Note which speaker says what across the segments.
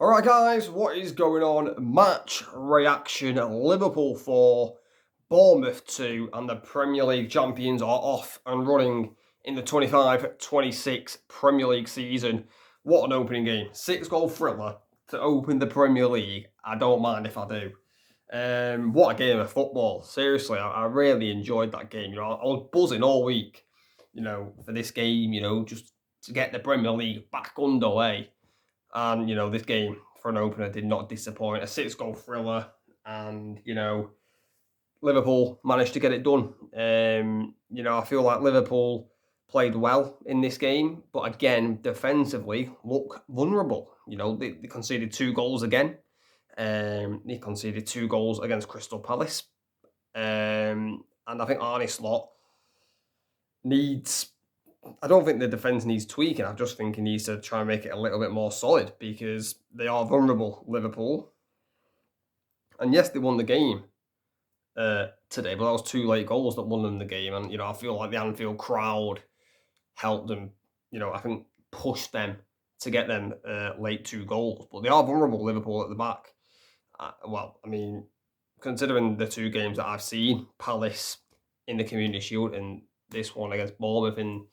Speaker 1: Alright guys, what is going on? Match reaction. Liverpool 4, Bournemouth 2, and the Premier League champions are off and running in the 25-26 Premier League season. What an opening game. 6-goal thriller to open the Premier League. I don't mind if I do. What a game of football. Seriously, I really enjoyed that game. I was buzzing all week, for this game, just to get the Premier League back underway. And, this game for an opener did not disappoint. A 6-goal thriller. And, Liverpool managed to get it done. I feel like Liverpool played well in this game. But again, defensively, look vulnerable. They conceded 2 goals again. They conceded 2 goals against Crystal Palace. And I think Arne Slot needs... I don't think the defence needs tweaking. I just think he needs to try and make it a little bit more solid because they are vulnerable, Liverpool. And yes, they won the game today, but that was 2 late goals that won them the game. And, I feel like the Anfield crowd helped them, I think pushed them to get them late 2 goals. But they are vulnerable, Liverpool, at the back. Considering the 2 games that I've seen, Palace in the Community Shield and this one against Bournemouth in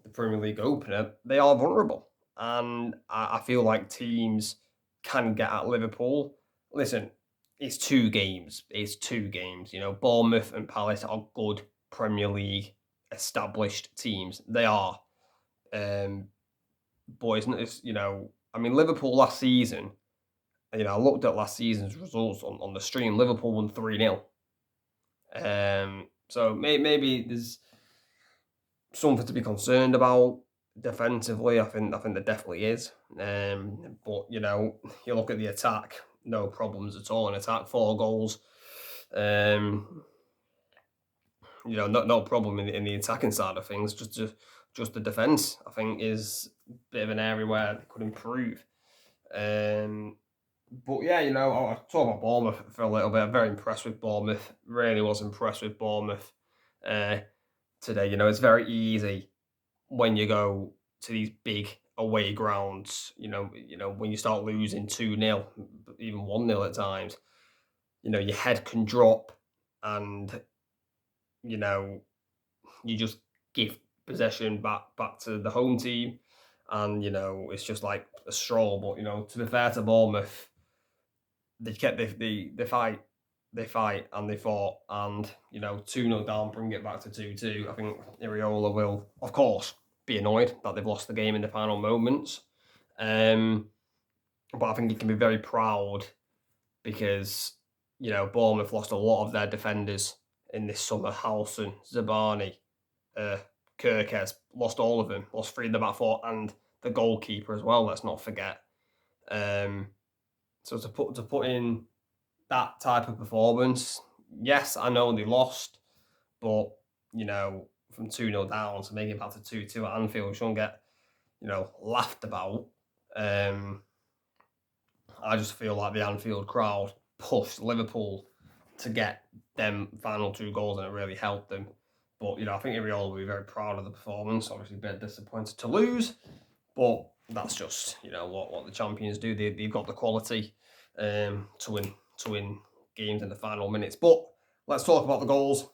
Speaker 1: the Premier League opener, they are vulnerable. And I feel like teams can get at Liverpool. Listen, it's 2 games. It's 2 games. Bournemouth and Palace are good Premier League established teams. They are. Boys, Liverpool last season, I looked at last season's results on the stream. Liverpool won 3-0. So maybe there's something to be concerned about defensively. I think there definitely is. But you look at the attack, no problems at all in attack. 4 goals. No problem in the attacking side of things. Just the defence, I think, is a bit of an area where they could improve. But yeah, I'll talk about Bournemouth for a little bit. I'm very impressed with Bournemouth. Really was impressed with Bournemouth today. It's very easy when you go to these big away grounds, when you start losing 2-0, even 1-0 at times, your head can drop and, you just give possession back to the home team. And, it's just like a stroll. But, to be fair to Bournemouth, they fight and they fought, and 2-0 down, bring it back to 2-2. I think Iriola will, of course, be annoyed that they've lost the game in the final moments. But I think he can be very proud because, Bournemouth lost a lot of their defenders in this summer. Howson, Zabani, Kirkes, lost all of them. Lost 3 in the back 4 and the goalkeeper as well, let's not forget. So to put in that type of performance, yes, I know they lost, but, from 2-0 down to make it back to 2-2 at Anfield, shouldn't get, laughed about. I just feel like the Anfield crowd pushed Liverpool to get them final 2 goals, and it really helped them. But, I think Iriola will be very proud of the performance. Obviously, a bit disappointed to lose, but that's just, what the champions do. They've got the quality to win games in the final minutes. But let's talk about the goals.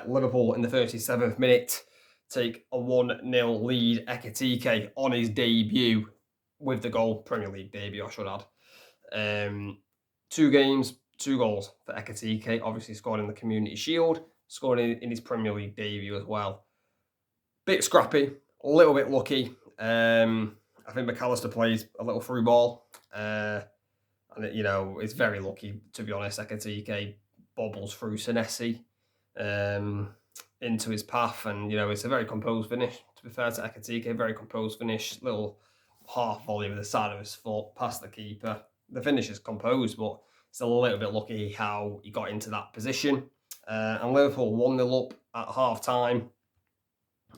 Speaker 1: Liverpool in the 37th minute take a 1-0 lead. Ekitike on his debut with the goal. Premier League debut, I should add. 2 games, 2 goals for Ekitike. Obviously scored in the Community Shield. Scored in his Premier League debut as well. Bit scrappy, a little bit lucky. I think McAllister plays a little through ball. And, it's very lucky, to be honest. Ekitike bobbles through Senesi into his path. And, it's a very composed finish. To be fair to Ekitike, very composed finish. Little half volley with the side of his foot past the keeper. The finish is composed, but it's a little bit lucky how he got into that position. And Liverpool 1-0 up at half-time.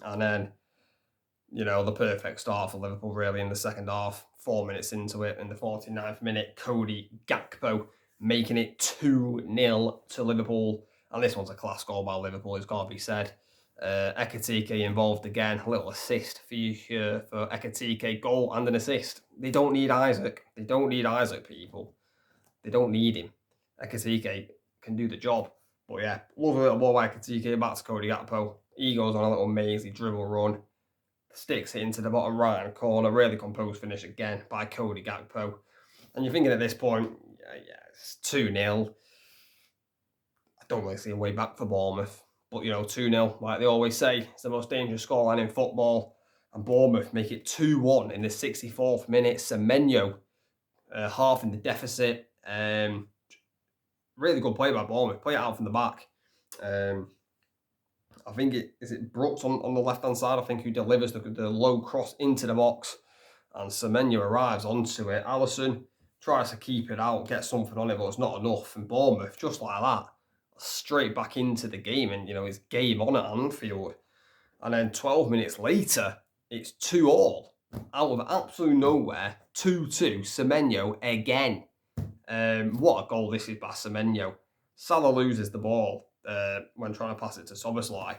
Speaker 1: And then, the perfect start for Liverpool, really, in the second half. 4 minutes into it, in the 49th minute, Cody Gakpo making it 2-0 to Liverpool. And this one's a class goal by Liverpool, it's got to be said. Ekatike involved again, a little assist for you for Ekatike, goal and an assist. They don't need Isaac. They don't need Isaac, people. They don't need him. Ekatike can do the job. But yeah, love a little ball by Ekatike, back to Cody Gakpo. He goes on a little mazy dribble run, sticks it into the bottom right hand corner, really composed finish again by Cody Gakpo. And you're thinking at this point, yeah, it's 2-0. I don't really see a way back for Bournemouth. But, 2-0, like they always say, it's the most dangerous scoreline in football. And Bournemouth make it 2-1 in the 64th minute. Semenyo, half in the deficit. Really good play by Bournemouth. Play it out from the back. I think is it Brooks on the left-hand side, I think, who delivers the low cross into the box. And Semenyo arrives onto it. Alisson tries to keep it out, get something on it, but it's not enough. And Bournemouth, just like that, straight back into the game, and it's game on at Anfield. And then 12 minutes later, it's 2-2 out of absolute nowhere. 2-2, Semenyo again. What a goal this is by Semenyo. Salah loses the ball when trying to pass it to Szoboszlai,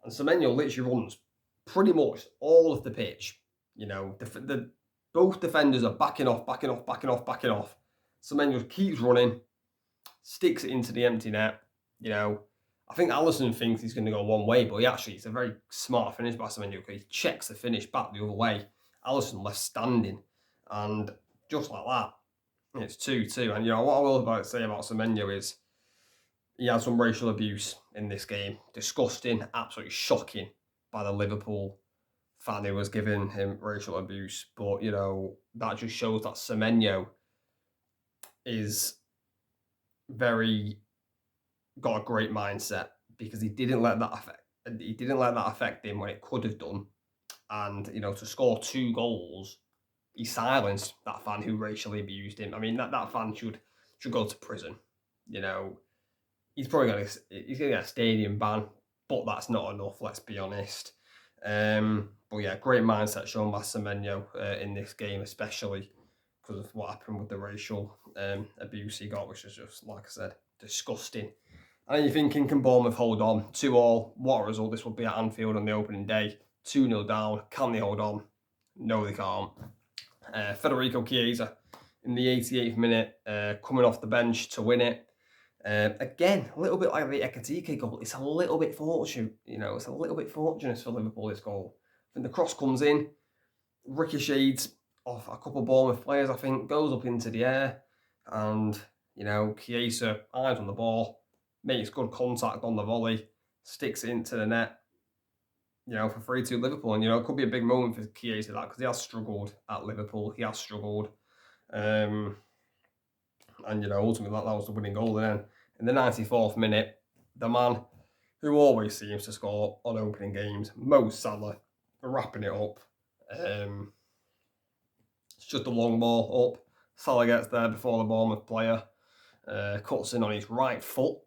Speaker 1: and Semenyo literally runs pretty much all of the pitch. Both defenders are backing off. Semenyo keeps running, sticks it into the empty net. I think Alisson thinks he's going to go one way, but it's a very smart finish by Semenyo because he checks the finish back the other way. Alisson left standing, and just like that, it's 2-2. And what I will say about Semenyo is he had some racial abuse in this game. Disgusting, absolutely shocking by the Liverpool fan who was giving him racial abuse. But, that just shows that Semenyo is got a great mindset, because he didn't let that affect him when it could have done. And, to score 2 goals, he silenced that fan who racially abused him. I mean, that fan should go to prison. He's probably going to get a stadium ban, but that's not enough, let's be honest. But yeah, great mindset shown by Semenyo in this game, especially because of what happened with the racial abuse he got, which is just, like I said, disgusting. And you're thinking, can Bournemouth hold on? 2-2, what a result this would be at Anfield on the opening day. 2-0 down, can they hold on? No, they can't. Federico Chiesa in the 88th minute, coming off the bench to win it. Again, a little bit like the Ekatike goal. It's a little bit fortunate, it's a little bit fortunate for Liverpool, this goal. I think the cross comes in, ricochets off a couple of Bournemouth players, I think, goes up into the air, and, Chiesa, eyes on the ball, makes good contact on the volley, sticks it into the net, for 3-2 Liverpool. And, it could be a big moment for Chiesa, that, because he has struggled at Liverpool. He has struggled. And, ultimately, that was the winning goal. And then, in the 94th minute, the man who always seems to score on opening games, Mo Salah, wrapping it up. It's just a long ball up. Salah gets there before the Bournemouth player. Cuts in on his right foot.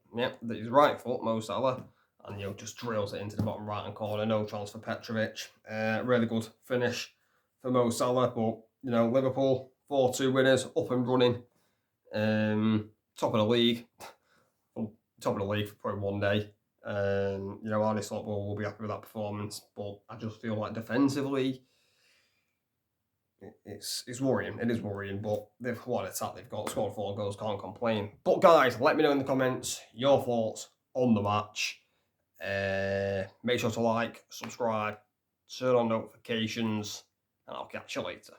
Speaker 1: His right foot, Mo Salah. And, just drills it into the bottom right-hand corner. No chance for Petrovic. Really good finish for Mo Salah. But, Liverpool, 4-2 winners, up and running. Top of the league. Top of the league for probably one day. Arne Slot will be happy with that performance. But I just feel like defensively, it's worrying. It is worrying, but what an attack they've got. Scored 4 goals, can't complain. But guys, let me know in the comments your thoughts on the match. Make sure to like, subscribe, turn on notifications, and I'll catch you later.